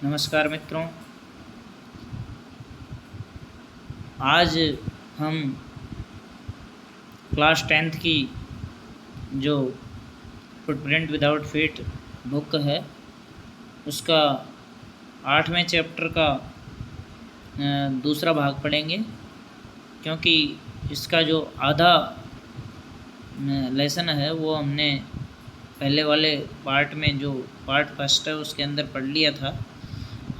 नमस्कार मित्रों, आज हम क्लास 10th की जो फुटप्रिंट विदाउट फीट बुक है उसका 8वें चैप्टर का दूसरा भाग पढ़ेंगे, क्योंकि इसका जो आधा लेसन है वो हमने पहले वाले पार्ट में जो पार्ट फर्स्ट है उसके अंदर पढ़ लिया था।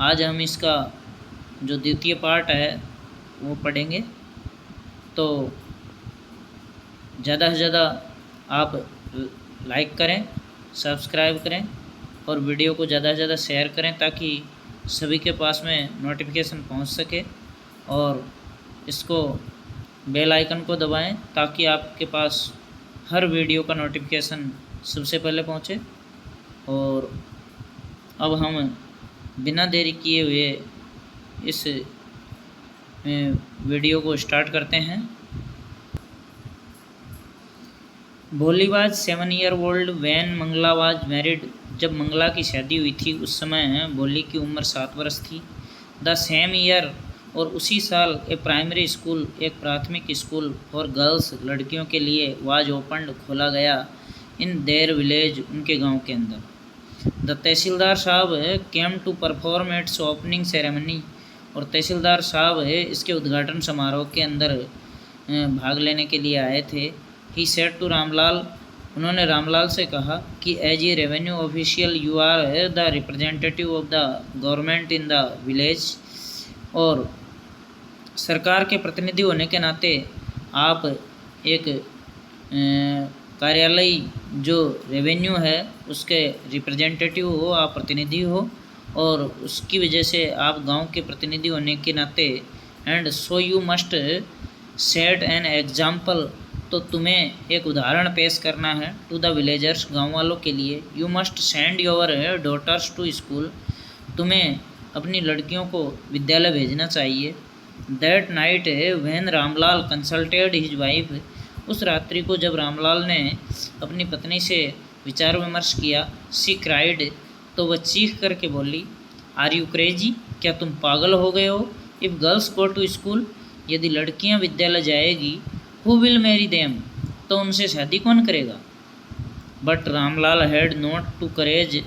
आज हम इसका जो द्वितीय पार्ट है वो पढ़ेंगे। तो ज़्यादा से ज़्यादा आप लाइक करें, सब्सक्राइब करें और वीडियो को ज़्यादा से ज़्यादा शेयर करें ताकि सभी के पास में नोटिफिकेशन पहुंच सके, और इसको बेल आइकन को दबाएं ताकि आपके पास हर वीडियो का नोटिफिकेशन सबसे पहले पहुंचे। और अब हम बिना देरी किए हुए इस वीडियो को स्टार्ट करते हैं। Bholi was 7 year old when Mangla was married. जब मंगला की शादी हुई थी उस समय भोली की उम्र 7 वर्ष थी। द सेम ईयर, और उसी साल, ए प्राइमरी स्कूल, एक प्राथमिक स्कूल फॉर गर्ल्स, लड़कियों के लिए, वाज ओपन्ड, खोला गया, इन देयर विलेज, उनके गांव के अंदर। The tehsildar sahib came to perform its opening ceremony, और तहसीलदार साहब इसके उद्घाटन समारोह के अंदर भाग लेने के लिए आए थे। ही सेड टू रामलाल, उन्होंने रामलाल से कहा कि as a revenue official you are the representative of the government in the village, और सरकार के प्रतिनिधि होने के नाते आप एक कार्यालय जो रेवेन्यू है उसके रिप्रेजेंटेटिव हो, आप प्रतिनिधि हो, और उसकी वजह से आप गांव के प्रतिनिधि होने के नाते, and so you must set an example, तो तुम्हें एक उदाहरण पेश करना है, टू द विलेजर्स, गांव वालों के लिए। You must send your daughters to school, तुम्हें अपनी लड़कियों को विद्यालय भेजना चाहिए। That night when Ramlal consulted his wife, उस रात्रि को जब रामलाल ने अपनी पत्नी से विचार विमर्श किया, सी क्राइड, तो वह चीख करके बोली, आर यू क्रेजी, क्या तुम पागल हो गए हो? If girls go to school, यदि लड़कियां विद्यालय जाएगी, हु विल मैरी देम, तो उनसे शादी कौन करेगा? But Ramlal had not to courage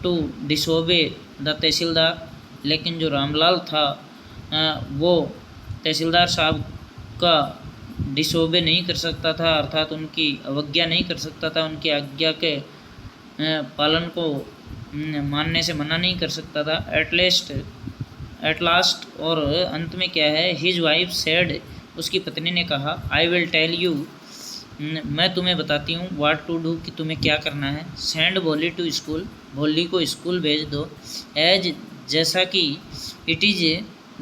to disobey the tehsildar, लेकिन जो रामलाल था वो तहसीलदार साहब का डिसोबे नहीं कर सकता था, अर्थात उनकी अवज्ञा नहीं कर सकता था, उनकी आज्ञा के पालन को मानने से मना नहीं कर सकता था। एट लास्ट, और अंत में क्या है, हिज वाइफ सेड, उसकी पत्नी ने कहा, आई विल टेल यू, मैं तुम्हें बताती हूँ, व्हाट टू डू, कि तुम्हें क्या करना है। सेंड भोली टू स्कूल, भोली को स्कूल भेज दो। एज, जैसा कि, it is,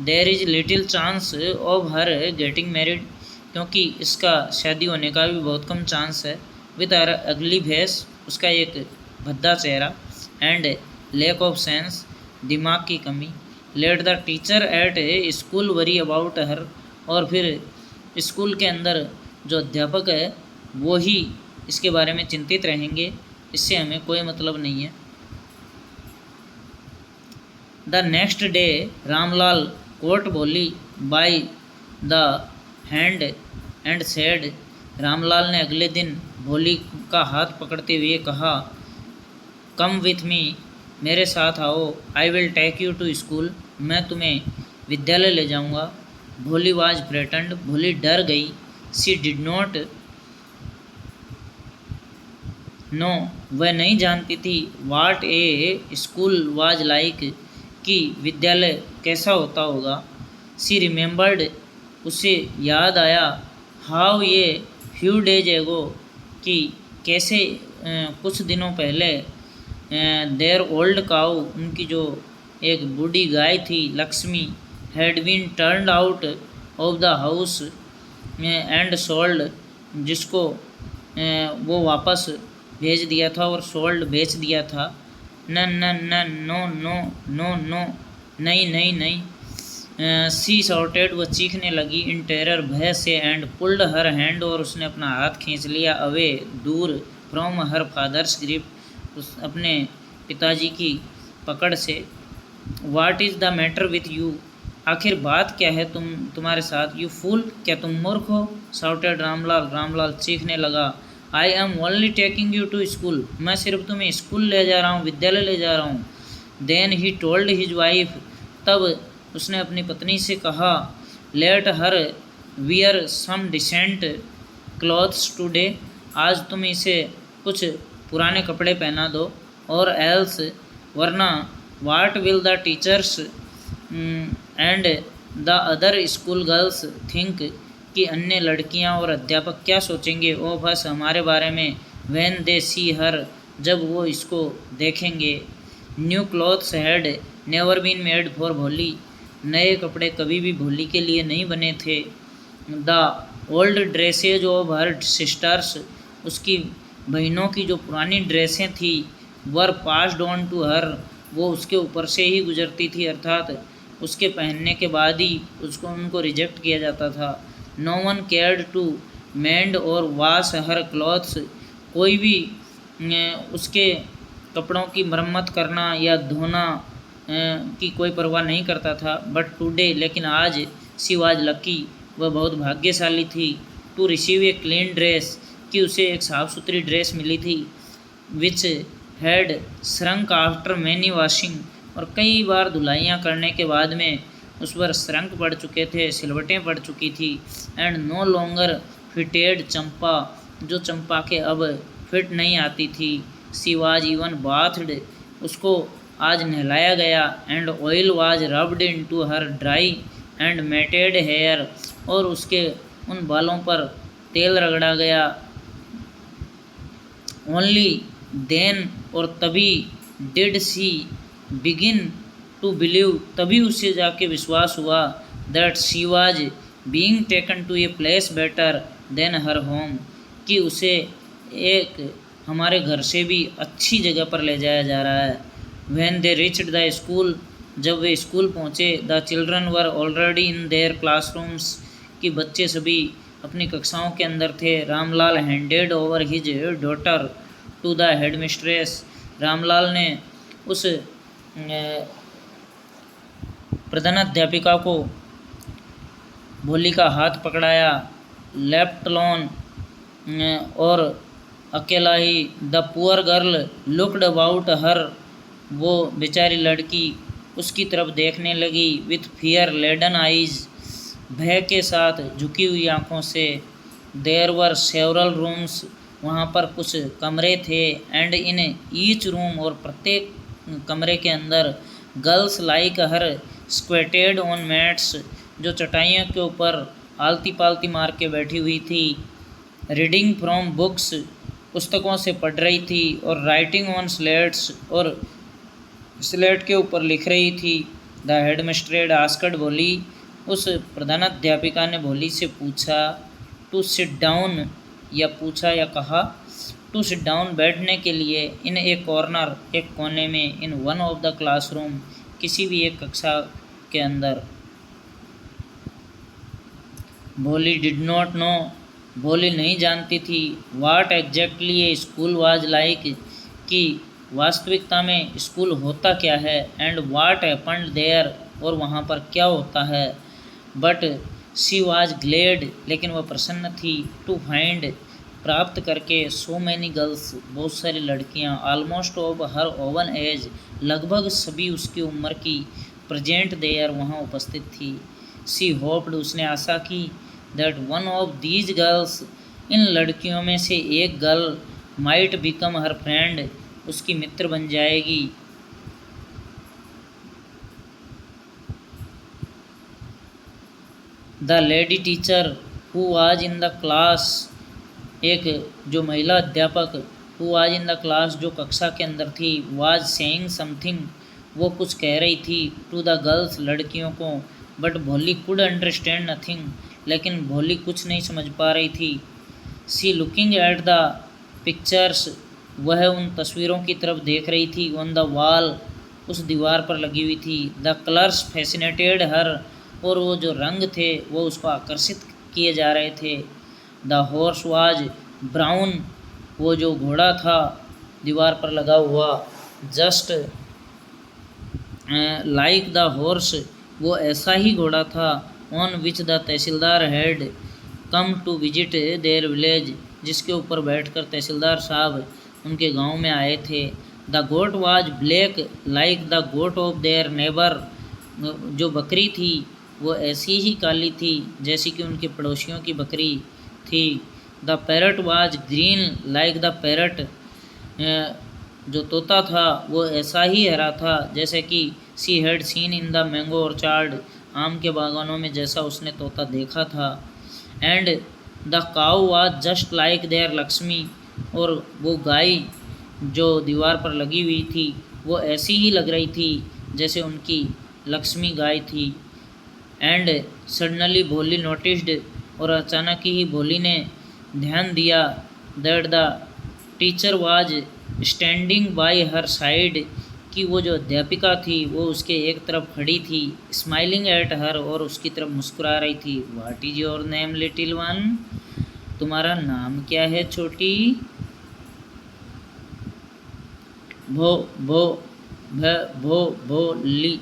there is little chance of her getting married, क्योंकि इसका शादी होने का भी बहुत कम चांस है। विद हर अगली फेस, उसका एक भद्दा चेहरा, एंड लैक ऑफ सेंस, दिमाग की कमी। Let the teacher at school worry about her, और फिर स्कूल के अंदर जो अध्यापक है वो ही इसके बारे में चिंतित रहेंगे, इससे हमें कोई मतलब नहीं है। The next day Ramlal caught Bholi by the hand and said, Ramlal ने अगले दिन भोली का हाथ पकड़ते हुए कहा, कम विथ मी, मेरे साथ आओ, I will take you to school, मैं तुम्हें विद्यालय ले जाऊंगा। भोली वाज फ्रेटन्ड, भोली डर गई। सी डिड नॉट नो, वह नहीं जानती थी, वाट ए स्कूल वाज लाइक, कि विद्यालय कैसा होता होगा। सी रिमेंबर्ड, उसे याद आया, हाउ ये फ्यू डेज एगो, कि कैसे कुछ दिनों पहले, देयर ओल्ड काऊ, उनकी जो एक बूढ़ी गाय थी, Lakshmi, had been turned out of the house and sold, जिसको वो वापस भेज दिया था और सोल्ड बेच दिया था। न न न नो नो नो नो, नहीं नहीं नहीं। सी शॉर्टेड, वह चीखने लगी, इन टेरर, भय से, एंड पुल्ड हर हैंड, और उसने अपना हाथ खींच लिया, अवे, दूर, फ्रॉम हर फादर्स ग्रिप, उस अपने पिताजी की पकड़ से। What is the matter with you, आखिर बात क्या है तुम्हारे साथ। यू फूल, क्या तुम मूर्ख हो। साउटेड रामलाल, रामलाल चीखने लगा। I am only taking you to school, मैं सिर्फ तुम्हें स्कूल ले जा रहा हूँ, विद्यालय ले जा रहा हूँ। Then he told his wife, तब उसने अपनी पत्नी से कहा, let her wear some decent clothes today, आज तुम इसे कुछ पुराने कपड़े पहना दो, और एल्स, वरना what will the teachers and the other school girls think, कि अन्य लड़कियां और अध्यापक क्या सोचेंगे ओ बस हमारे बारे में। व्हेन दे सी हर, जब वो इसको देखेंगे। New clothes had never been made for Bholi, नए कपड़े कभी भी भोली के लिए नहीं बने थे। The old dresses of her sisters, उसकी बहनों की जो पुरानी ड्रेसें थी, were passed on to her, वो उसके ऊपर से ही गुजरती थी, अर्थात उसके पहनने के बाद ही उनको रिजेक्ट किया जाता था। No one cared to mend or wash her clothes, कोई भी उसके कपड़ों की मरम्मत करना या धोना की कोई परवाह नहीं करता था। बट टुडे, लेकिन आज, शी वाज लकी, वह बहुत भाग्यशाली थी। To receive a clean dress, कि उसे एक साफ़ सुथरी ड्रेस मिली थी। Which had shrunk after many washing, और कई बार धुलाइयाँ करने के बाद में उस पर श्रंक पड़ चुके थे, सिलवटें पड़ चुकी थी। एंड नो लॉन्गर फिटेड चंपा, जो चंपा के अब फिट नहीं आती थी। सी वाज इवन बाथड, उसको आज नहलाया गया। And oil was rubbed into her dry and matted hair, और उसके उन बालों पर तेल रगड़ा गया। ओनली देन, और तभी, did she begin to believe, तभी उसे जाके विश्वास हुआ, that she was being taken to a place better than her home, कि उसे एक हमारे घर से भी अच्छी जगह पर ले जाया जा रहा है। When they reached the school, जब वे स्कूल पहुँचे, the children were already in their classrooms, कि बच्चे सभी अपनी कक्षाओं के अंदर थे। Ramlal handed over his daughter to the headmistress, रामलाल ने उस प्रधानाध्यापिका को भोली का हाथ पकड़ाया। लेफ्ट लोन, और अकेला ही। The poor girl looked about her, वो बेचारी लड़की उसकी तरफ देखने लगी। विथ फियर लेडन आइज, भय के साथ झुकी हुई आँखों से। देयर वर सेवरल रूम्स, वहाँ पर कुछ कमरे थे। एंड इन ईच रूम, और प्रत्येक कमरे के अंदर, girls like her squatted on mats, जो चटाइयों के ऊपर आलती पालती मार के बैठी हुई थी। रीडिंग फ्रॉम बुक्स, पुस्तकों से पढ़ रही थी। और राइटिंग ऑन स्लेट्स, और स्लेट के ऊपर लिख रही थी। द हेडमिस्ट्रेस आस्क्ड भोली, उस प्रधानाध्यापिका ने भोली से पूछा, टू सिट डाउन, या पूछा या कहा, टू सिट डाउन, बैठने के लिए। इन ए कॉर्नर, एक कोने में। In one of the classroom, किसी भी एक कक्षा के अंदर। भोली डिड नॉट नो, भोली नहीं जानती थी। What exactly A school was like, कि वास्तविकता में स्कूल होता क्या है। एंड व्हाट हैपेंड देयर, और वहाँ पर क्या होता है। बट शी वाज ग्लेड, लेकिन वह प्रसन्न थी। टू फाइंड, प्राप्त करके। सो मैनी गर्ल्स, बहुत सारी लड़कियाँ। Almost of her own age, लगभग सभी उसकी उम्र की। प्रेजेंट देयर, वहाँ उपस्थित थी। शी होप्ड, उसने आशा की। That one of these girls, इन लड़कियों में से एक girl, might become her friend, उसकी मित्र बन जाएगी। The lady teacher who was in the class, एक जो महिला अध्यापक, who was in the class, जो कक्षा के अंदर थी। वाज सेइंग समथिंग, वो कुछ कह रही थी। टू द गर्ल्स, लड़कियों को। बट भोली कुड अंडरस्टैंड नथिंग, लेकिन भोली कुछ नहीं समझ पा रही थी। सी लुकिंग एट द पिक्चर्स, वह उन तस्वीरों की तरफ देख रही थी। ऑन द वॉल, उस दीवार पर लगी हुई थी। द कलर्स फैसिनेटेड हर, और वो जो रंग थे वो उसको आकर्षित किए जा रहे थे। द हॉर्स वाज ब्राउन, वो जो घोड़ा था दीवार पर लगा हुआ, जस्ट लाइक द हॉर्स, वो ऐसा ही घोड़ा था, on which the tehsildar had come to visit their village, जिसके ऊपर बैठकर तहसीलदार साहब उनके गांव में आए थे। The goat was black like the goat of their neighbour, जो बकरी थी वो ऐसी ही काली थी जैसी कि उनके पड़ोसियों की बकरी थी। The parrot was green like the parrot, जो तोता था वो ऐसा ही हरा था जैसे कि she had seen in the mango orchard, आम के बागानों में जैसा उसने तोता देखा था। And the cow was just like their Lakshmi, और वो गाय जो दीवार पर लगी हुई थी वो ऐसी ही लग रही थी जैसे उनकी लक्ष्मी गाय थी। एंड सडनली भोली नोटिस्ड, और अचानक ही भोली ने ध्यान दिया, that the teacher was standing bye her side, कि वो जो अध्यापिका थी वो उसके एक तरफ खड़ी थी, स्माइलिंग एट हर, और उसकी तरफ मुस्कुरा रही थी। What is your name little one, तुम्हारा नाम क्या है छोटी। भो भो भो ली,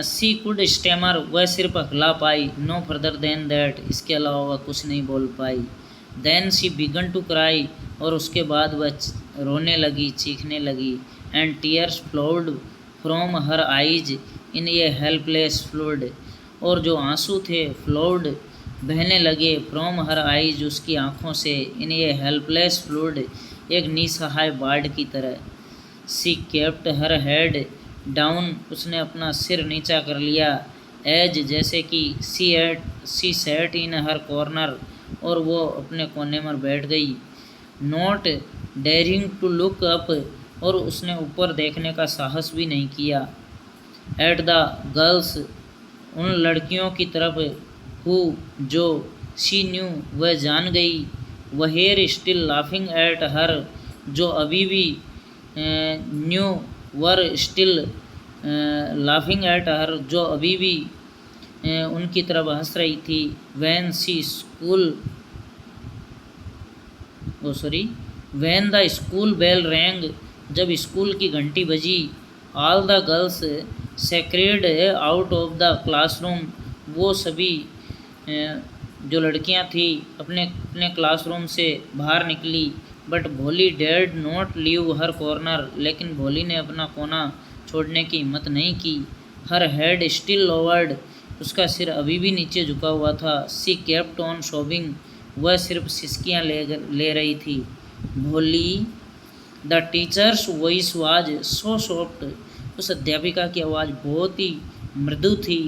सी कुड स्टेमर, वह सिर्फ अकला पाई, नो फर्दर देन दैट, इसके अलावा वह कुछ नहीं बोल पाई। Then she began to cry, और उसके बाद वह रोने लगी, चीखने लगी। And tears flowed from her eyes in a helpless flood, और जो आंसू थे फ्लोड बहने लगे, फ्रॉम हर आइज उसकी आँखों से, इन ए हेल्पलेस फ्लूड एक निसहाय बाढ़ की तरह। सी केप्ट हर हेड डाउन, उसने अपना सिर नीचा कर लिया। एज जैसे कि सी सेट इन हर कॉर्नर, और वो अपने कोने में बैठ गई। Not daring to look up, और उसने ऊपर देखने का साहस भी नहीं किया। एट द गर्ल्स, उन लड़कियों की तरफ, हु जो शी न्यू वह जान गई, were still laughing at her, जो अभी भी knew were still laughing at her, जो अभी भी उनकी तरफ हंस रही थी। When she school when the school bell rang, जब स्कूल की घंटी बजी। All the girls sacred out of the classroom, वो सभी जो लड़कियां थी अपने अपने क्लासरूम से बाहर निकली। बट भोली dared not leave her corner, लेकिन भोली ने अपना कोना छोड़ने की हिम्मत नहीं की। हर हेड स्टिल लोवर्ड, उसका सिर अभी भी नीचे झुका हुआ था। सी केप्ट ऑन सोबिंग, वह सिर्फ सिसकियाँ ले रही थी। भोली, the teachers voice was so soft, उस अध्यापिका की आवाज़ बहुत ही मृदु थी,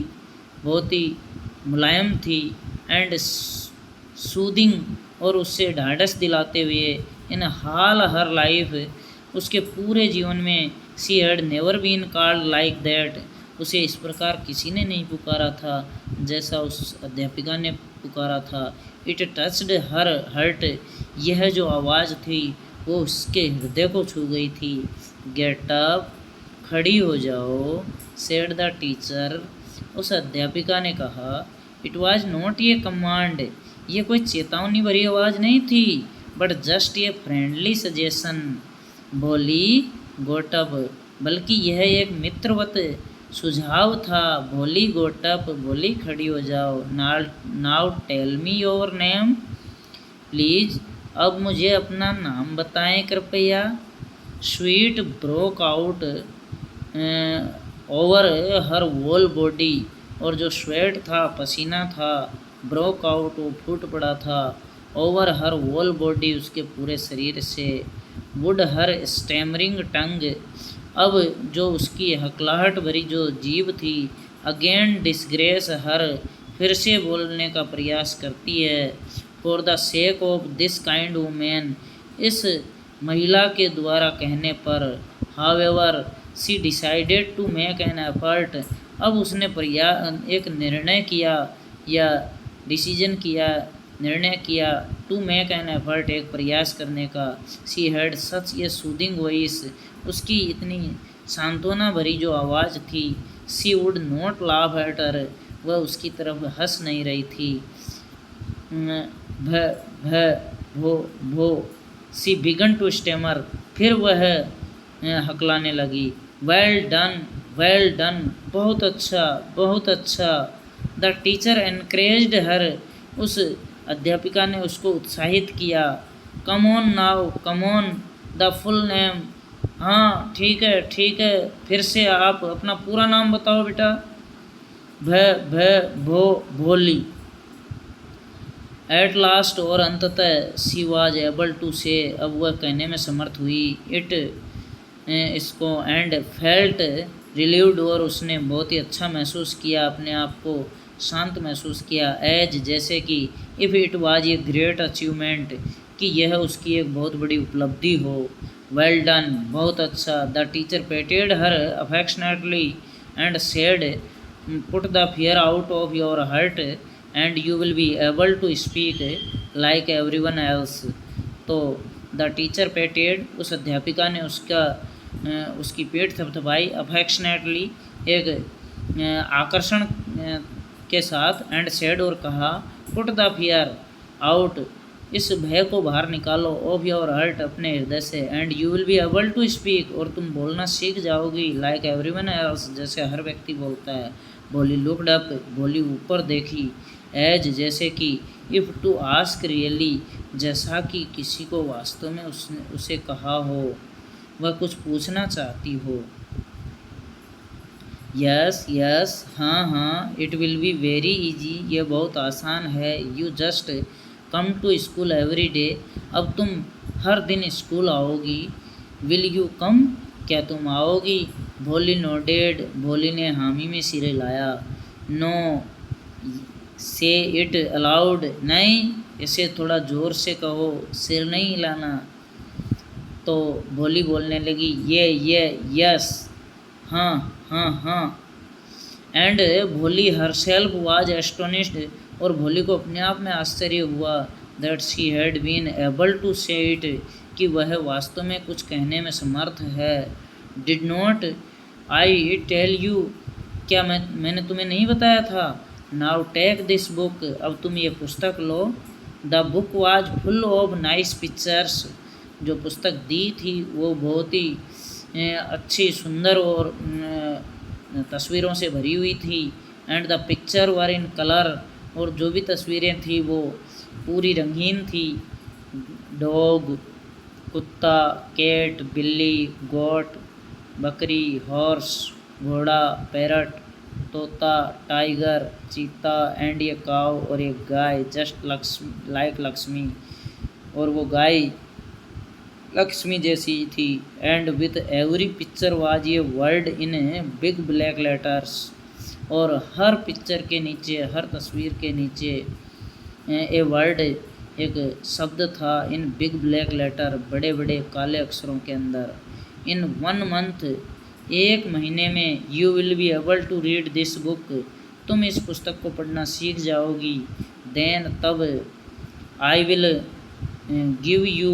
बहुत ही मुलायम थी। एंड सूदिंग, और उससे ढाढ़स दिलाते हुए। इन हाल हर लाइफ, उसके पूरे जीवन में। She had never been called like that, उसे इस प्रकार किसी ने नहीं पुकारा था जैसा उस अध्यापिका ने पुकारा था। इट टच्ड हर हर्ट, यह जो आवाज़ थी वो उसके हृदय को छू गई थी। गेट अप, खड़ी हो जाओ, सेड द टीचर, उस अध्यापिका ने कहा। It was not a command, ये कोई चेतावनी भरी आवाज़ नहीं थी, but just a friendly suggestion. भोली गोटअप, बल्कि यह एक मित्रवत सुझाव था। भोली गोटअप, भोली खड़ी हो जाओ। Now tell me your name please, अब मुझे अपना नाम बताएं कृपया। Sweat broke out over her whole body, और जो स्वेट था, पसीना था, ब्रोक आउट वो फूट पड़ा था। ओवर हर वोल बॉडी, उसके पूरे शरीर से। वुड हर स्टैमरिंग टंग, अब जो उसकी हकलाहट भरी जो जीभ थी। अगेन डिसग्रेस हर, फिर से बोलने का प्रयास करती है। For the sake of this kind women, इस महिला के द्वारा कहने पर। However she decided to make an effort, अब उसने एक निर्णय किया या डिसीजन किया, निर्णय किया। टू मेक एन एफर्ट, एक प्रयास करने का। She had such a soothing voice, उसकी इतनी सांत्वना भरी जो आवाज़ थी। She would not laugh at her, वह उसकी तरफ हंस नहीं रही थी। भ भो सी बिगन टू स्टेमर, फिर वह हकलाने लगी। वेल डन, वेल डन, बहुत अच्छा, बहुत अच्छा। द टीचर एनकरेज्ड हर, उस अध्यापिका ने उसको उत्साहित किया। Come on now, come on, the full name. हाँ ठीक है ठीक है, फिर से आप अपना पूरा नाम बताओ बेटा। भ भ भो भोली। एट लास्ट, और अंततः, सी वाज एबल टू से, अब वह कहने में समर्थ हुई, इट इसको, एंड फेल्ट रिलीव्ड, और उसने बहुत ही अच्छा महसूस किया, अपने आप को शांत महसूस किया, एज जैसे कि, if it was a great achievement, कि यह उसकी एक बहुत बड़ी उपलब्धि हो। वेल डन, बहुत अच्छा। The teacher patted her affectionately and said, put the fear out of your heart and you will be able to speak like everyone else. तो द टीचर पेटेड, उस अध्यापिका ने उसकी पेट थपथपाई, अफेक्शनेटली, एक आकर्षण के साथ, एंड सेड, और कहा, पुट द फियर आउट, इस भय को बाहर निकालो, ऑफ योर हर्ट, अपने हृदय से, and you will be able to speak, और तुम बोलना सीख जाओगी, लाइक एवरीवन एल्स, जैसे हर व्यक्ति बोलता है। भोली लुक्ड अप, भोली ऊपर देखी, एज जैसे कि, इफ़ टू आस्क रियली, जैसा कि किसी को वास्तव में उसे कहा हो, वह कुछ पूछना चाहती हो। यस यस, हाँ हाँ, it will be very easy, ये बहुत आसान है। You just come to school every day, अब तुम हर दिन स्कूल आओगी। विल यू कम, क्या तुम आओगी? भोली नोडेड, भोली ने हामी में सिर हिलाया। नो, से इट अलाउड, नहीं, इसे थोड़ा ज़ोर से कहो, सिर नहीं हिलाना। तो भोली बोलने लगी, ये यस, हाँ हाँ हाँ। एंड भोली हरसेल्फ वाज एस्टोनिश्ड, और भोली को अपने आप में आश्चर्य हुआ, that she had been able to say it, कि वह वास्तव में कुछ कहने में समर्थ है। Did not I tell you, क्या मैंने तुम्हें नहीं बताया था? नाउ टेक दिस बुक, अब तुम ये पुस्तक लो। The book was full of nice pictures, जो पुस्तक दी थी वो बहुत ही अच्छी, सुंदर और तस्वीरों से भरी हुई थी। And the picture were in colour, और जो भी तस्वीरें थी वो पूरी रंगीन थी। डॉग, कुत्ता, कैट, बिल्ली, गोट, बकरी, हॉर्स, घोड़ा, पैरट, तोता, टाइगर, चीता, एंड ये काव, और एक गाय, जस्ट लाइक लक्ष्मी, और वो गाय लक्ष्मी जैसी थी। And with every picture was ये word in big black letters, और हर पिक्चर के नीचे, हर तस्वीर के नीचे ए वर्ड, एक शब्द था, इन बिग ब्लैक लेटर, बड़े बड़े काले अक्षरों के अंदर। इन 1 मंथ, एक महीने में, you will be able to read this book, तुम इस पुस्तक को पढ़ना सीख जाओगी। देन, तब, I will give you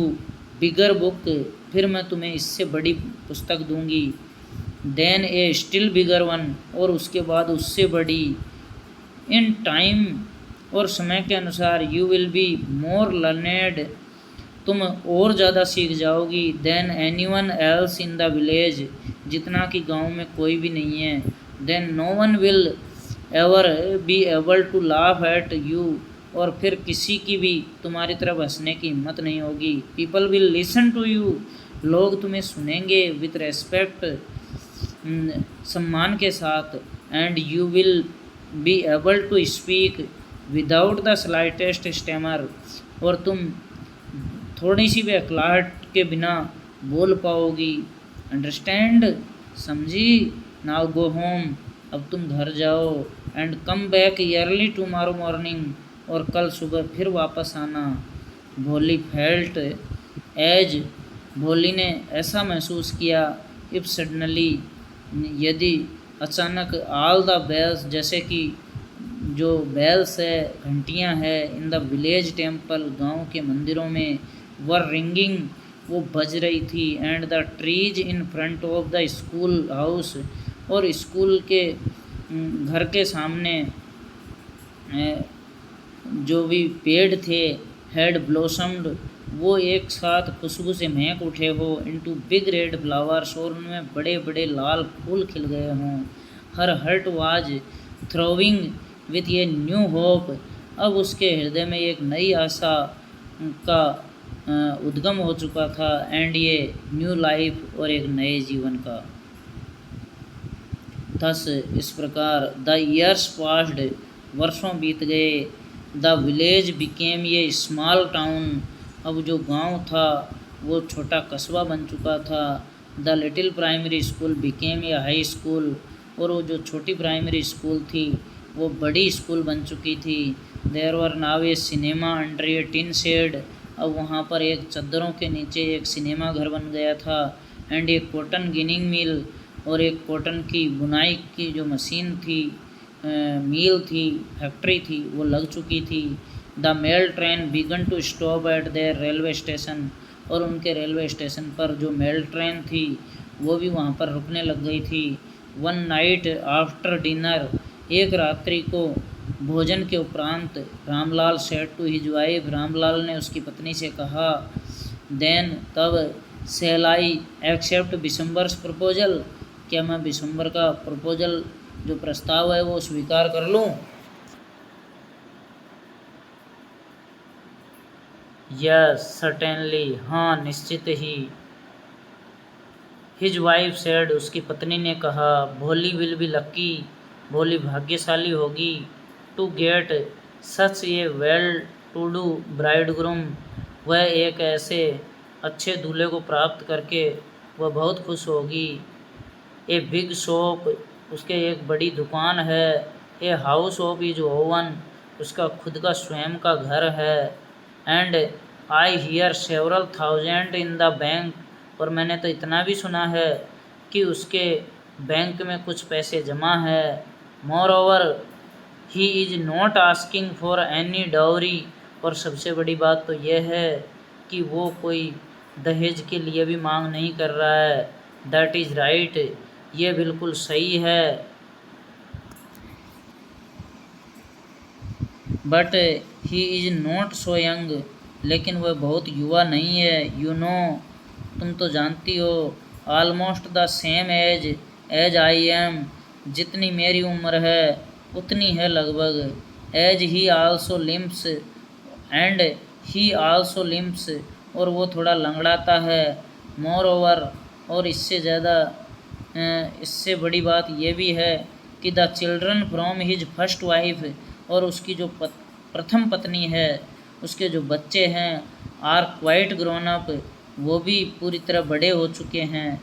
bigger book, फिर मैं तुम्हें इससे बड़ी पुस्तक दूंगी। Then a still bigger one, और उसके बाद उससे बड़ी। इन टाइम, और समय के अनुसार, you will be more learned, तुम और ज़्यादा सीख जाओगी। Than anyone else in the village, जितना कि गांव में कोई भी नहीं है। Then no one will ever be able to laugh at you, और फिर किसी की भी तुम्हारी तरफ हंसने की हिम्मत नहीं होगी। People will listen to you, लोग तुम्हें सुनेंगे, विथ रेस्पेक्ट, सम्मान के साथ। And you will be able to speak without the slightest stammer, और तुम थोड़ी सी भी अकलाहट के बिना बोल पाओगी। अंडरस्टैंड, समझी? नाउ गो होम, अब तुम घर जाओ। And come back yearly tomorrow morning, और कल सुबह फिर वापस आना। भोली फेल्ट एज, भोली ने ऐसा महसूस किया, इफ सडनली, यदि अचानक, ऑल द बेल्स, जैसे कि जो बेल्स है, घंटियां है, इन द विलेज टेम्पल, गांव के मंदिरों में, वर रिंगिंग, वो बज रही थी। And the trees in front of the school house, और स्कूल के घर के सामने जो भी पेड़ थे, हैड ब्लॉसम्ड, वो एक साथ खुशबू से महक उठे हो, इनटू बिग रेड फ्लावर्स, और उनमें बड़े बड़े लाल फूल खिल गए हों। हर हर्ट वाज थ्रोविंग विथ ये न्यू होप, अब उसके हृदय में एक नई आशा का उद्गम हो चुका था, एंड ये न्यू लाइफ, और एक नए जीवन का। थस इस प्रकार द ईयर्स पास्ड, वर्षों बीत गए। द विलेज बिकेम ये स्मॉल टाउन, अब जो गांव था वो छोटा कस्बा बन चुका था। The little primary school became ये हाई स्कूल, और वो जो छोटी प्राइमरी स्कूल थी वो बड़ी स्कूल बन चुकी थी। There were now a cinema under a tin shed, अब वहाँ पर एक चद्दरों के नीचे एक सिनेमा घर बन गया था। एंड एक कॉटन गिनिंग मिल, और एक कॉटन की बुनाई की जो मशीन थी, मिल थी, फैक्ट्री थी, वो लग चुकी थी। The mail train began to stop at their railway station, और उनके रेलवे स्टेशन पर जो मेल ट्रेन थी वो भी वहाँ पर रुकने लग गई थी। वन नाइट आफ्टर डिनर, एक रात्रि को भोजन के उपरांत, Ramlal said to his wife, Ramlal ने उसकी पत्नी से कहा, देन तब, shall I accept Bishamber's proposal, क्या मैं बिशंबर का प्रपोजल जो प्रस्ताव है वो स्वीकार कर लूँ? यस सर्टेनली, हाँ निश्चित ही। हिज वाइफ सेड, उसकी पत्नी ने कहा, भोली विल बी लक्की, भोली भाग्यशाली होगी, to get such a well to do bridegroom, वह एक ऐसे अच्छे दूल्हे को प्राप्त करके वह बहुत खुश होगी। ए बिग शॉप, उसके एक बड़ी दुकान है। A house of is oven, उसका खुद का स्वयं का घर है। And I hear several thousand in the bank, और मैंने तो इतना भी सुना है कि उसके बैंक में कुछ पैसे जमा है। More over he is not asking for any dowry, और सबसे बड़ी बात तो यह है कि वो कोई दहेज के लिए भी मांग नहीं कर रहा है। दैट इज़ राइट, ये बिल्कुल सही है। But he is not so young, लेकिन वह बहुत युवा नहीं है। यू नो, तुम तो जानती हो, almost the same age as I am, जितनी मेरी उम्र है उतनी है लगभग। As he also limps, and he also limps, और वो थोड़ा लंगड़ाता है। मोर ओवर, और इससे ज़्यादा इससे बड़ी बात ये भी है कि the children from his first wife, और उसकी जो प्रथम पत्नी है, उसके जो बच्चे हैं, आर क्वाइट ग्रोन अप, वो भी पूरी तरह बड़े हो चुके हैं।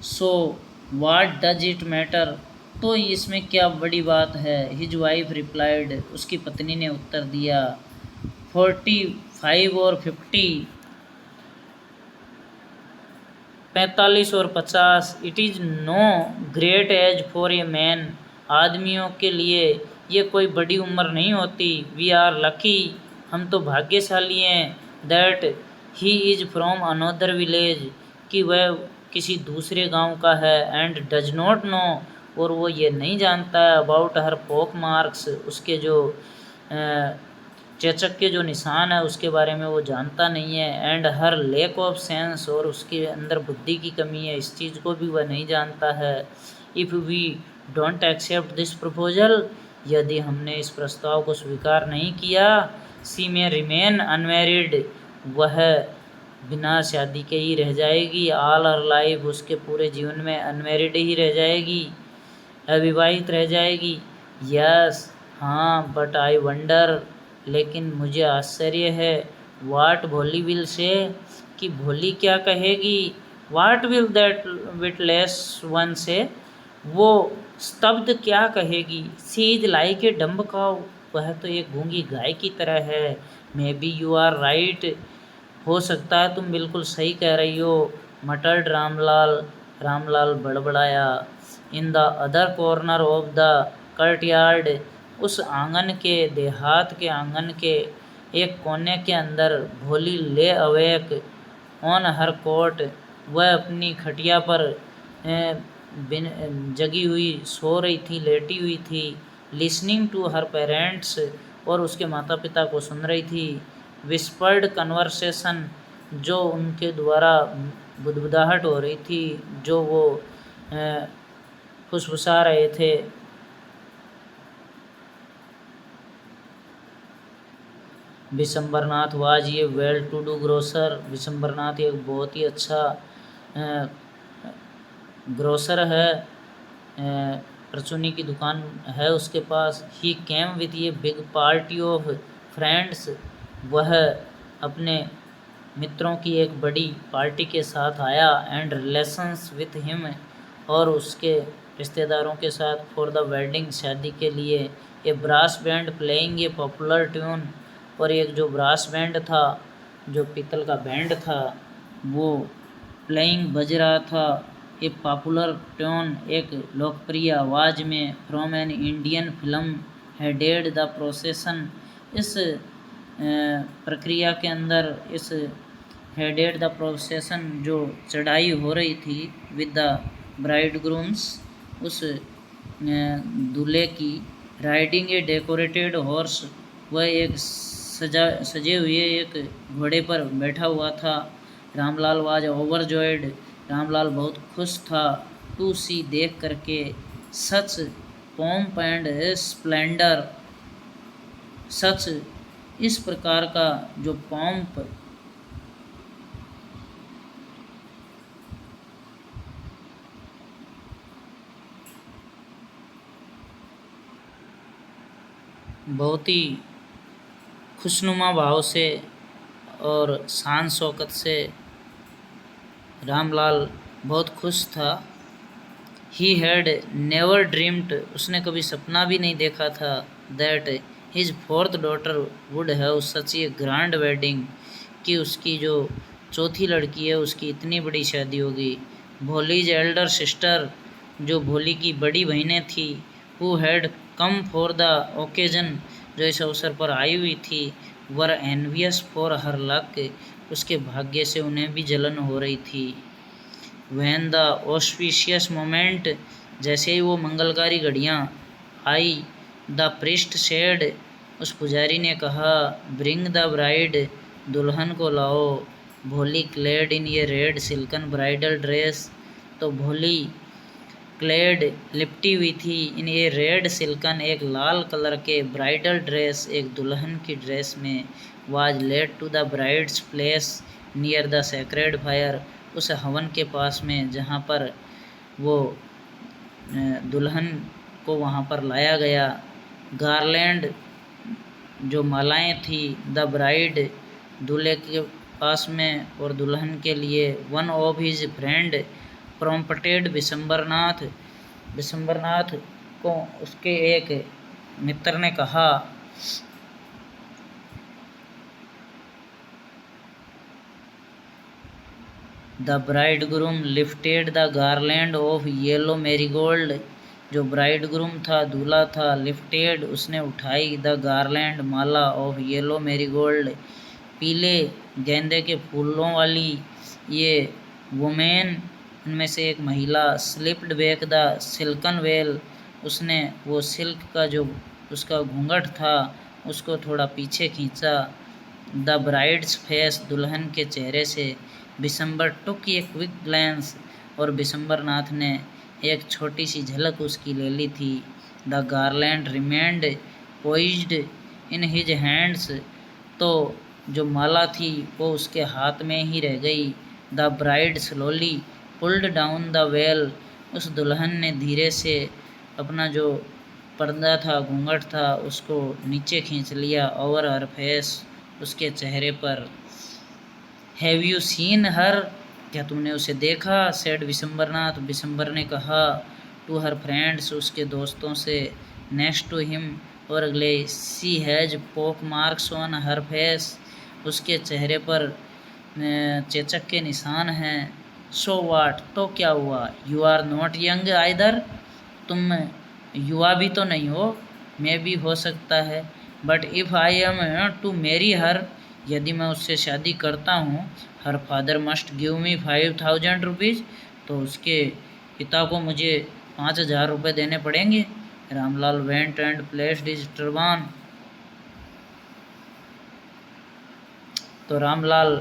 सो वाट डज इट मैटर, तो इसमें क्या बड़ी बात है। हिज वाइफ रिप्लाइड, उसकी पत्नी ने उत्तर दिया, 45 और 50, 45 और 50, it is no great age for a man, आदमियों के लिए ये कोई बड़ी उम्र नहीं होती। वी आर लकी, हम तो भाग्यशाली हैं। That he is from another village, कि वह किसी दूसरे गांव का है। एंड डज नॉट नो, और वो ये नहीं जानता है, अबाउट हर पॉक मार्क्स, उसके जो चेचक के जो निशान है उसके बारे में वो जानता नहीं है। And her lack of sense, और उसके अंदर बुद्धि की कमी है, इस चीज़ को भी वह नहीं जानता है। If we don't accept this proposal, यदि हमने इस प्रस्ताव को स्वीकार नहीं किया, सी में रिमेन अनमैरिड, वह बिना शादी के ही रह जाएगी। ऑल हर लाइफ, उसके पूरे जीवन में अनमैरिड ही रह जाएगी, अविवाहित रह जाएगी। यस हाँ, बट आई वंडर, लेकिन मुझे आश्चर्य है, वाट भोली विल से, कि भोली क्या कहेगी। What will that witless one say, वो स्तब्ध क्या कहेगी। She is like a dumb cow, वह तो एक गूंगी गाय की तरह है। Maybe you are right, हो सकता है तुम बिल्कुल सही कह रही हो। मटर्ड रामलाल, रामलाल बड़बड़ाया। In the other corner of the courtyard, उस आंगन के, देहात के आंगन के एक कोने के अंदर, भोली ले अवेक ऑन हर कोट, वह अपनी खटिया पर जगी हुई सो रही थी, लेटी हुई थी। लिसनिंग टू हर पेरेंट्स, और उसके माता पिता को सुन रही थी। विस्पर्ड कन्वर्सेशन, जो उनके द्वारा बुदबुदाहट हो रही थी, जो वो फुसफुसा रहे थे। विशंबरनाथ वाज ये well to do grocer. Vishambarnath एक बहुत ही अच्छा ग्रोसर है, परचूनी की दुकान है उसके पास। ही केम विथ ये बिग पार्टी ऑफ फ्रेंड्स, वह अपने मित्रों की एक बड़ी पार्टी के साथ आया। एंड रिलेशंस विथ हिम, और उसके रिश्तेदारों के साथ। फॉर द वेडिंग, शादी के लिए। A brass band playing a popular tune, और एक जो ब्रास बैंड था, जो पीतल का बैंड था, वो प्लेइंग बज रहा था ए पॉपुलर ट्यून, एक लोकप्रिय आवाज़ में। From an Indian film headed the प्रोसेसन, इस प्रक्रिया के अंदर, इस हेडेड द प्रोसेसन जो चढ़ाई हो रही थी, विद द ब्राइड ग्रूम्स, उस दूल्हे की। राइडिंग ए डेकोरेटेड हॉर्स, वह एक सजे हुए एक घोड़े पर बैठा हुआ था। रामलाल वाज ओवरजॉयड, रामलाल बहुत खुश था। टू सी, देख करके। सच पॉम्प एंड स्प्लेंडर, सच इस प्रकार का जो पॉम्प, बहुत ही खुशनुमा भाव से और शान शौकत से रामलाल बहुत खुश था। ही हैड नेवर ड्रीम्ड, उसने कभी सपना भी नहीं देखा था। That his fourth daughter would have such A grand wedding, कि उसकी जो चौथी लड़की है उसकी इतनी बड़ी शादी होगी। भोलीज एल्डर सिस्टर, जो भोली की बड़ी बहनें थी। Who had come for the occasion, जो इस अवसर पर आई हुई थी। वर एनवियस फॉर हर लक, उसके भाग्य से उन्हें भी जलन हो रही थी। व्हेन द ऑस्पिशियस मोमेंट, जैसे ही वो मंगलकारी घड़ियाँ आई। द प्रिस्ट सेड, उस पुजारी ने कहा। ब्रिंग द ब्राइड, दुल्हन को लाओ। भोली क्लेड इन ये रेड सिल्कन ब्राइडल ड्रेस, तो भोली क्लेड, लिपटी हुई थी। इन ये रेड सिल्कन, एक लाल कलर के ब्राइडल ड्रेस, एक दुल्हन की ड्रेस में। Was led to the bride's place near the sacred fire, उस हवन के पास में जहाँ पर वो दुल्हन को वहाँ पर लाया गया। गार्लैंड, जो मालाएं थी। द ब्राइड, दूल्हे के पास में और दुल्हन के लिए। One of his friend prompted Vishambarnath, Vishambarnath को उसके एक मित्र ने कहा। The bridegroom lifted the garland of yellow marigold, जो ब्राइडग्रूम था, दूल्हा था। लिफ्टेड, उसने उठाई। द गार्लैंड, माला। ऑफ येलो मैरीगोल्ड, पीले गेंदे के फूलों वाली ये वुमेन, उनमें से एक महिला। Slipped back the silken well, उसने वो सिल्क का जो उसका घूंघट था उसको थोड़ा पीछे खींचा। द ब्राइड्स फेस, दुल्हन के चेहरे से। बिशंबर टुक ए क्विक ग्लैंस, और बिशंबरनाथ ने एक छोटी सी झलक उसकी ले ली थी। The garland remained poised in his hands, तो जो माला थी वो उसके हाथ में ही रह गई। The bride slowly pulled down the well, उस दुल्हन ने धीरे से अपना जो पर्दा था, घूंघट था, उसको नीचे खींच लिया। ओवर हर फेस, उसके चेहरे पर। हैव यू सीन हर, क्या तुमने उसे देखा? सेड विशंबरनाथ, विशंबर ने कहा। टू हर फ्रेंड्स, उसके दोस्तों से। नेक्स्ट टू हिम, और अगले। सी हैज पोक मार्क्स ऑन हर फेस, उसके चेहरे पर चेचक के निशान हैं। सो वाट, तो क्या हुआ? You are not young either, तुम युवा भी तो नहीं हो, मैं भी हो सकता है। But if I am to marry her, यदि मैं उससे शादी करता हूँ। Her father must give me 5000 rupees, तो उसके पिता को मुझे 5000 रुपये देने पड़ेंगे। Ramlal went and placed his turban, तो रामलाल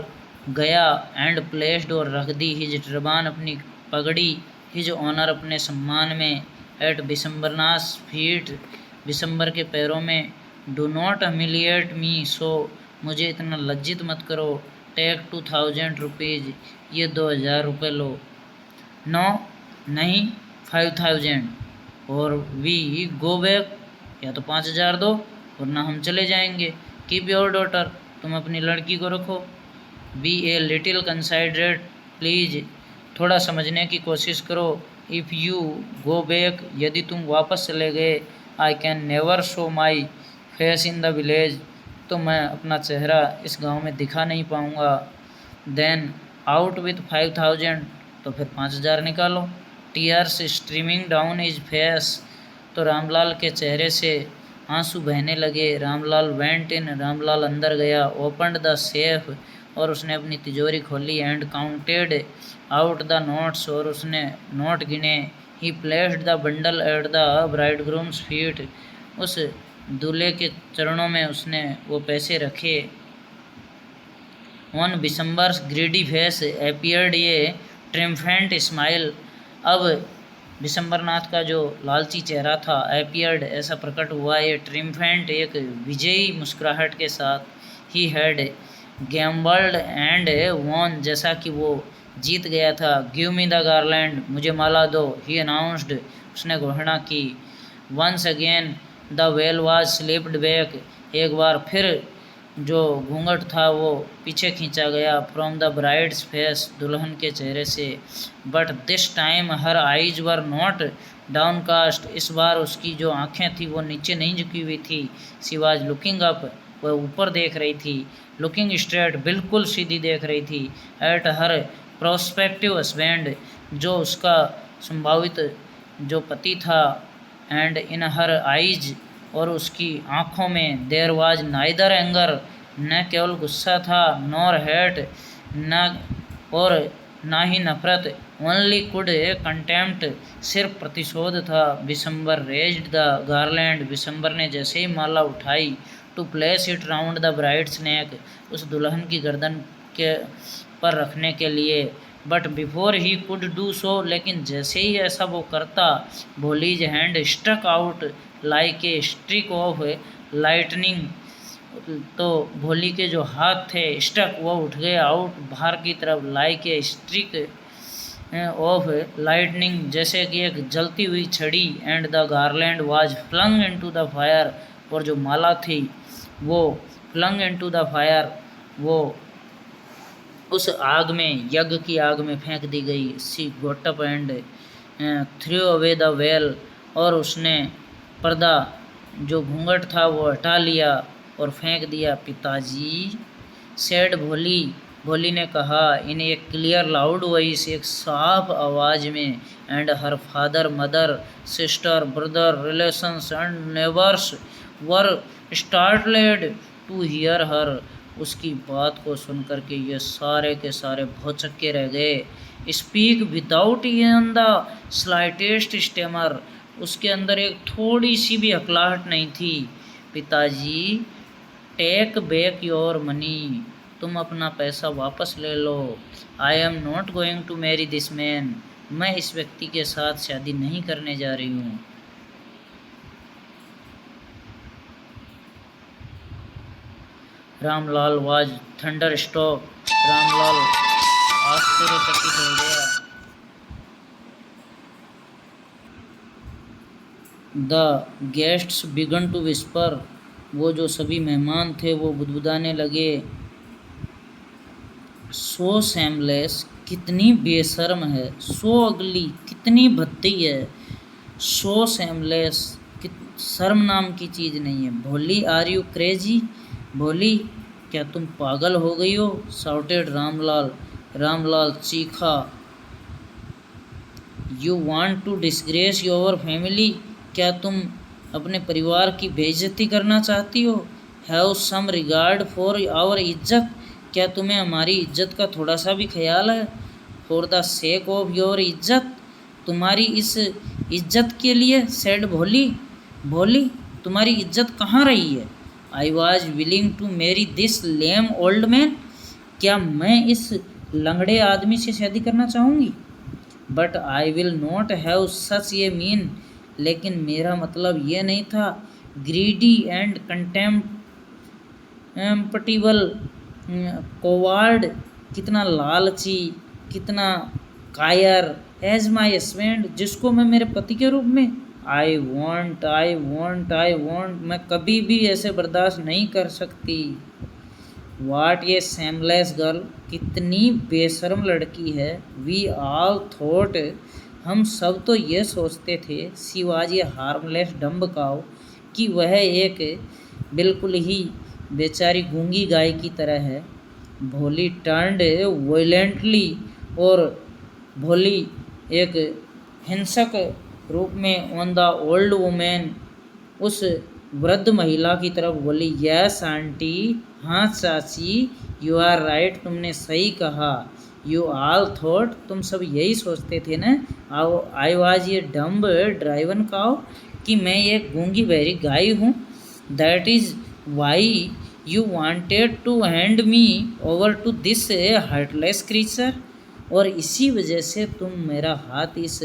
गया एंड प्लेस्ड और रख दी हिज टर्बान अपनी पगड़ी हिज ऑनर अपने सम्मान में एट बिशंबरनाथ फीट बिशंबर के पैरों में। डू नॉट हमिलिएट मी सो मुझे इतना लज्जित मत करो। टेक 2000 रुपीज़ ये 2000 रुपये लो। नो नहीं 5000 और वी गो बैक या तो 5000 दो वरना हम चले जाएंगे। कीप योर डॉटर तुम अपनी लड़की को रखो। बी ए लिटिल कंसाइडरेट प्लीज थोड़ा समझने की कोशिश करो। इफ़ यू गो बैक यदि तुम वापस चले गए I can never show my face in the village तो मैं अपना चेहरा इस गांव में दिखा नहीं पाऊँगा। देन आउट विथ 5000 तो फिर 5000 निकालो। Tears streaming down his face तो रामलाल के चेहरे से आंसू बहने लगे। रामलाल वेंट इन रामलाल अंदर गया। ओपनड द सेफ और उसने अपनी तिजोरी खोली। And counted out the notes और उसने नोट गिने। He placed the bundle at the bridegroom's feet उस दूल्हे के चरणों में उसने वो पैसे रखे। On Bishambar's greedy face appeared a triumphant smile अब बिशंबरनाथ का जो लालची चेहरा था अपीयर्ड ऐसा प्रकट हुआ ये ट्रिम्फेंट एक विजयी मुस्कुराहट के साथ। He had gambled and won जैसा कि वो जीत गया था। गिव मी द गार्लैंड मुझे माला दो। ही अनाउंस्ड उसने घोषणा की। Once again the veil was slipped back एक बार फिर जो घूंघट था वो पीछे खींचा गया। फ्रॉम द ब्राइड्स फेस दुल्हन के चेहरे से। But this time her eyes were not downcast इस बार उसकी जो आंखें थी वो नीचे नहीं झुकी हुई थी। शी वाज लुकिंग अप वह ऊपर देख रही थी। लुकिंग स्ट्रेट बिल्कुल सीधी देख रही थी। एट हर प्रोस्पेक्टिव हस्बैंड जो उसका संभावित जो पति था। एंड इन हर आइज और उसकी आँखों में देयर वाज नाइदर एंगर न केवल गुस्सा था नॉर हेट न और ना ही नफरत। ओनली कुड कंटेम्प्ट सिर्फ प्रतिशोध था। Bishambar raised the garland Bishambar ने जैसे ही माला उठाई to place it round the bride's neck उस दुल्हन की गर्दन के पर रखने के लिए। But before he could do so लेकिन जैसे ही ऐसा वो करता Bholi's hand struck out like a streak of lightning तो भोली के जो हाथ थे स्ट्रक वो उठ गए आउट बाहर की तरफ। Like a streak of lightning जैसे कि एक जलती हुई छड़ी। And the garland was flung into the fire और जो माला थी वो फ्लंग इनटू द फायर वो उस आग में यज्ञ की आग में फेंक दी गई। She got up and threw away the veil और उसने पर्दा जो घूंघट था वो हटा लिया और फेंक दिया। पिताजी सेड भोली भोली ने कहा इन एक क्लियर लाउड वॉइस एक साफ आवाज़ में। And her father mother sister brother relations and neighbours were startled to hear her उसकी बात को सुनकर के ये सारे के सारे भौचक्के रह गए। Speak without in the slightest stammer उसके अंदर एक थोड़ी सी भी हकलाहट नहीं थी। पिताजी टेक बैक योर मनी तुम अपना पैसा वापस ले लो। I am not going to marry this man मैं इस व्यक्ति के साथ शादी नहीं करने जा रही हूँ। Ramlal was thunderstruck Ramlal आश्चर्यचकित हो गया। The guests began to whisper वो जो सभी मेहमान थे वो बुदबुदाने लगे। सो शैमलेस कितनी बेशर्म है। सो अगली कितनी भद्दी है। सो शैमलेस शर्म नाम की चीज़ नहीं है। भोली आर यू क्रेजी भोली क्या तुम पागल हो गई हो। साउटेड रामलाल रामलाल चीखा। You want to disgrace your family क्या तुम अपने परिवार की बेइज्जती करना चाहती हो। Have some regard for our इज्जत क्या तुम्हें हमारी इज्जत का थोड़ा सा भी ख्याल है। For the sake of your इज्जत तुम्हारी इस इज्जत के लिए। सेड भोली भोली तुम्हारी इज्जत कहाँ रही है। I was willing to marry this lame old man क्या मैं इस लंगड़े आदमी से शादी करना चाहूँगी? But I will not have such a mean, लेकिन मेरा मतलब ये नहीं था। ग्रीडी एंड कंटेम्पटिबल, कोवार्ड, कितना लालची, कितना कायर, एज माई हस्बैंड, जिसको मैं मेरे पति के रूप में। आई वॉन्ट, मैं कभी भी ऐसे बर्दाश्त नहीं कर सकती। वाट ये सेमलेस गर्ल, कितनी बेशर्म लड़की है। वी ऑल थॉट, हम सब तो ये सोचते थे, शी वाज ये हार्मलेस डम्ब काउ, कि वह एक बिल्कुल ही बेचारी गूंगी गाय की तरह है। भोली टर्न्ड वायलेंटली, और भोली एक हिंसक रूप में ऑन द ओल्ड वुमेन, उस वृद्ध महिला की तरफ बोली। यस आंटी, हाँ चाची, यू आर राइट, तुमने सही कहा। यू ऑल थॉट, तुम सब यही सोचते थे ना, I was a dumb driven cow, कि मैं एक गूंगी बहरी गाय हूँ। That is why you wanted to hand me over to this heartless creature, और इसी वजह से तुम मेरा हाथ इस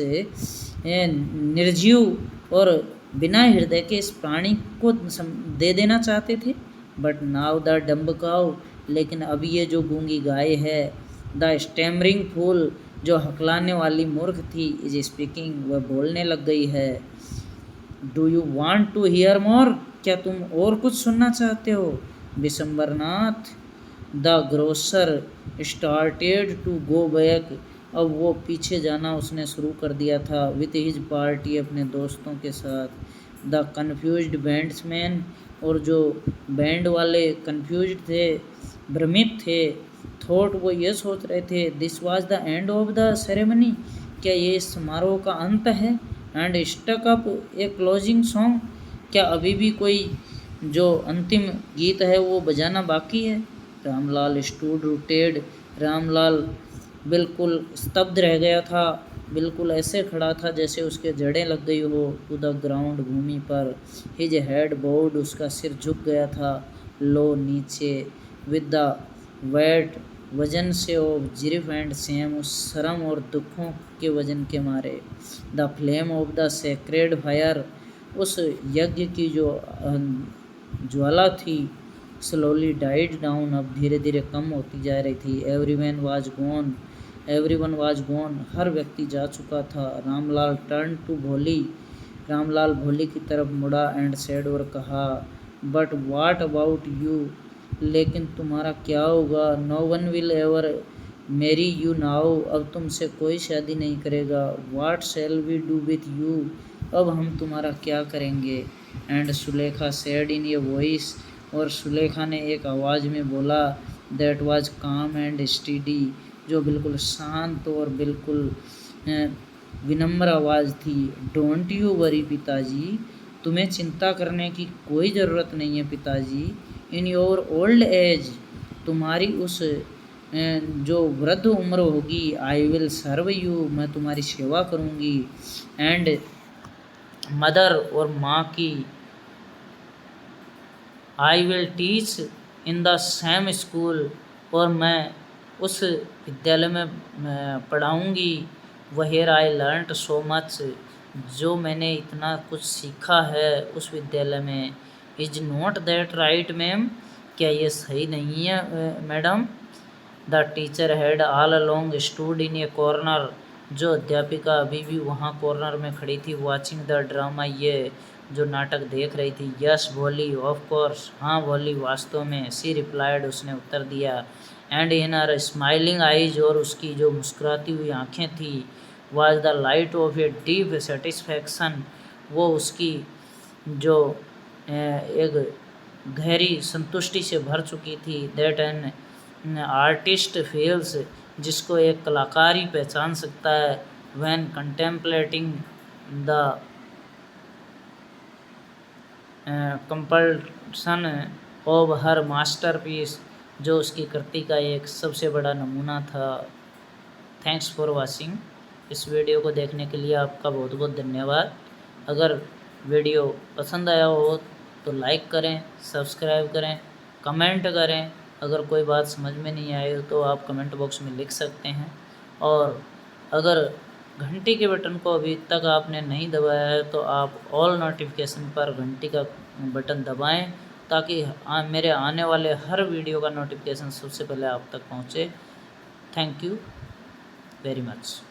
निर्जीव और बिना हृदय के इस प्राणी को दे देना चाहते थे। But now the dumb cow, लेकिन अब ये जो गूंगी गाय है, द स्टैमरिंग फूल, जो हकलाने वाली मूर्ख थी, इज स्पीकिंग, वह बोलने लग गई है। Do you want to hear more, क्या तुम और कुछ सुनना चाहते हो? Vishambarnath the grocer started to go back, अब वो पीछे जाना उसने शुरू कर दिया था, विथ हिज पार्टी, अपने दोस्तों के साथ। द कन्फ्यूज्ड बैंड्समैन, और जो बैंड वाले कन्फ्यूज्ड थे, भ्रमित थे, थॉट, वो ये सोच रहे थे, this was the end of the ceremony, क्या ये समारोह का अंत है? And stuck up a closing song, क्या अभी भी कोई जो अंतिम गीत है वो बजाना बाकी है? रामलाल स्टूड रूटेड, रामलाल बिल्कुल स्तब्ध रह गया था, बिल्कुल ऐसे खड़ा था जैसे उसके जड़ें लग गई हो टू द ग्राउंड, भूमि पर। हिज हेड बोर्ड, उसका सिर झुक गया था, लो, नीचे, विद द वेट, वजन से, ऑफ जिरिफ एंड सेम, उस शर्म और दुखों के वजन के मारे। The flame of the sacred fire, उस यज्ञ की जो ज्वाला थी, स्लोली डाइड डाउन, अब धीरे धीरे कम होती जा रही थी। एवरीवन वाज गॉन, हर व्यक्ति जा चुका था। रामलाल टर्न टू भोली, रामलाल भोली की तरफ मुड़ा, एंड सेड, और कहा, बट वाट अबाउट यू, लेकिन तुम्हारा क्या होगा? No one will ever marry you now, अब तुमसे कोई शादी नहीं करेगा। What shall we do with you, अब हम तुम्हारा क्या करेंगे? And Sulekha said in a voice, और सुलेखा ने एक आवाज़ में बोला, that was calm and steady, जो बिल्कुल शांत और बिल्कुल विनम्र आवाज़ थी। डोंट यू वरी पिताजी, तुम्हें चिंता करने की कोई ज़रूरत नहीं है पिताजी। इन योर ओल्ड एज, तुम्हारी उस जो वृद्ध उम्र होगी, आई विल सर्व यू, मैं तुम्हारी सेवा करूँगी। एंड मदर, और माँ की, I will teach in the same school, और मैं उस विद्यालय में पढ़ाऊँगी। वहेर आई लर्नड सो मच, जो मैंने इतना कुछ सीखा है उस विद्यालय में। Is not that right ma'am, क्या ये सही नहीं है madam? The teacher had all along stood in A corner, जो अध्यापिका अभी भी वहाँ कॉर्नर में खड़ी थी, वॉचिंग द ड्रामा, ये जो नाटक देख रही थी। यस भोली, ऑफ कोर्स, हाँ भोली, वास्तव में, सी रिप्लाइड, उसने उत्तर दिया। And in her smiling eyes, और उसकी जो मुस्कुराती हुई आँखें थी, was the light of a deep satisfaction, वो उसकी जो एक गहरी संतुष्टि से भर चुकी थी। दैट एन आर्टिस्ट फील्स, जिसको एक कलाकार ही पहचान सकता है, when contemplating the compulsion of her masterpiece, जो उसकी कृति का एक सबसे बड़ा नमूना था। थैंक्स फॉर वॉचिंग, इस वीडियो को देखने के लिए आपका बहुत बहुत धन्यवाद। अगर वीडियो पसंद आया हो तो लाइक करें, सब्सक्राइब करें, कमेंट करें, अगर कोई बात समझ में नहीं आए तो आप कमेंट बॉक्स में लिख सकते हैं। और अगर घंटी के बटन को अभी तक आपने नहीं दबाया है तो आप ऑल नोटिफिकेशन पर घंटी का बटन दबाएं, ताकि मेरे आने वाले हर वीडियो का नोटिफिकेशन सबसे पहले आप तक पहुंचे। Thank you very much.